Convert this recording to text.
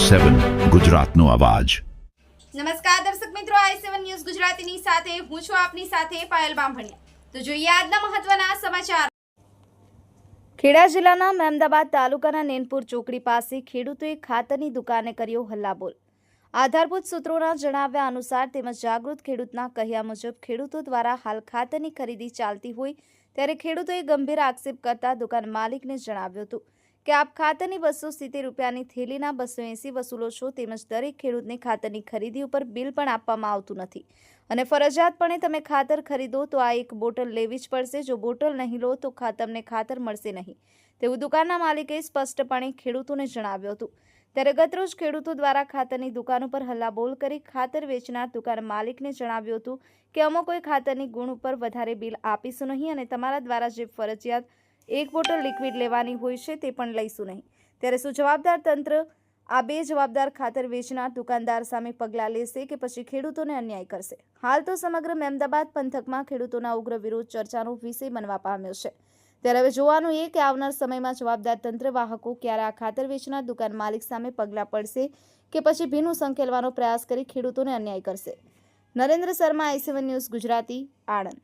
i7 ગુજરાતનો અવાજ। નમસ્કાર દર્શક મિત્રો, i7 ન્યૂઝ ગુજરાતીની સાથે હું છું આપની સાથે પાયલ બામભણિયા। તો જોઈએ આજના મહત્વના સમાચાર। ખેડા જિલ્લાના મહેમદાબાદ તાલુકાના નેનપુર ચોકડી પાસે ખેડૂતોએ ખાતરની દુકાને કર્યો હલ્લાબોલ। આધારભૂત સૂત્રોના જણાવ્યા અનુસાર તેમજ જાગૃત ખેડૂતના કહ્યા મુજબ ખેડૂતો દ્વારા હાલ ખાતરની ખરીદી ચાલતી હોય ત્યારે ખેડૂતોએ ગંભીર આક્ષેપ કરતા દુકાન માલિકને જણાવ્યું હતું કે આપ ખાતરની 270 રૂપિયાની થેલીના 280 વસૂલો છો, તેમજ દરેક ખેડૂતને ખાતરની ખરીદી ઉપર બિલ પણ આપવામાં આવતું નથી અને ફરજિયાતપણે તમે ખાતર ખરીદો તો આ એક બોટલ લેવી જ પડશે। જો બોટલ નહીં લો તો તમને ખાતર મળશે નહીં, તેવું દુકાનના માલિકે સ્પષ્ટપણે ખેડૂતોને જણાવ્યું હતું। ત્યારે ગતરોજ ખેડૂતો દ્વારા ખાતરની દુકાન ઉપર હલ્લાબોલ કરી ખાતર વેચનાર દુકાન માલિકને જણાવ્યું હતું કે અમે કોઈ ખાતરની ગુણ ઉપર વધારે બિલ આપીશું નહીં અને તમારા દ્વારા જે ફરજિયાત એક બોટલ લિક્વિડ લેવાની હોય છે તે પણ લઈશું નહીં। ત્યારે શું જવાબદાર તંત્ર આ બે જવાબદાર ખાતર વેચનાર દુકાનદાર સામે પગલાં લેશે કે પછી ખેડૂતોને અન્યાય કરશે? હાલ તો સમગ્ર મહેમદાબાદ પંથકમાં ખેડૂતોના ઉગ્ર વિરોધ ચર્ચાનો વિષય બનવા પામ્યો છે। ત્યારે હવે જોવાનું એ કે આવનાર સમયમાં જવાબદાર તંત્ર વાહકો ક્યારે આ ખાતર વેચનાર દુકાન માલિક સામે પગલાં પડશે કે પછી ભીનું સંકેલવાનો પ્રયાસ કરી ખેડૂતોને અન્યાય કરશે। Narendra Sharma, i7 news Gujarati, Anand.